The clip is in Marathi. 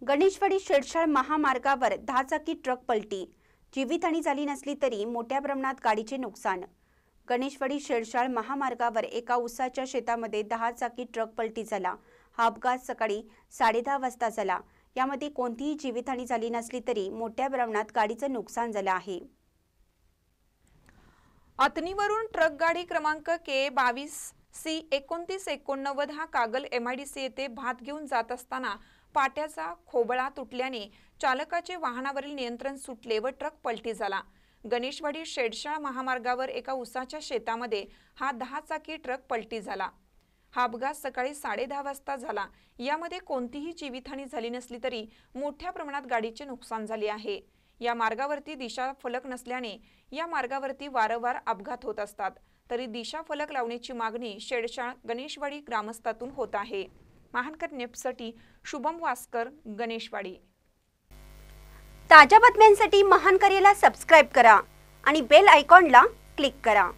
गणेशवाडी शेडशाळ महामार्गावर 10 चाकी ट्रक पलटी। जीवितहानी झाली नसली तरी मोठ्या प्रमाणात गाडीचे नुकसान। गणेशवाडी शेडशाळ महामार्गावर एका ऊसाच्या शेतामध्ये 10 चाकी ट्रक पलटी झाला। हा अपघात सकाळी 10:30 वाजता झाला। यामध्ये कोणतीही जीवितहानी झाली नसली तरी मोठ्या प्रमाणात गाडीचे नुकसान झाले आहे। अतनीवरून ट्रक गाडी क्रमांक K22C2989 हा कागल MIDC येथे भात घेऊन जात असताना पाट्याचा खोबळा तुटल्याने चालकाचे वाहनावरील नियंत्रण सुटले व ट्रक पलटी झाला। गणेशवाडी शेडशाळ महामार्गावर एका ऊसाच्या शेतामध्ये हा 10 चाकी ट्रक पलटी झाला। हा अपघात सकाळी 10:30 वाजता झाला। यामध्ये कोणतीही जीवितहानी झाली नसली तरी मोठ्या प्रमाणात गाडीचे नुकसान झाले आहे। या मार्गावरती दिशा फलक नसल्याने या मार्गावरती वारंवार अपघात होत असतात, तरी दिशा फलक लावण्याची मागणी शेडशाळ गणेशवाडी ग्रामस्थातून होत आहे। महानकर न्यूजसाठी शुभम वास्कर, गणेशवाडी। ताज्या बातम्यांसाठी महानकरेला सबस्क्राइब करा आणि बेल आयकॉनला क्लिक करा।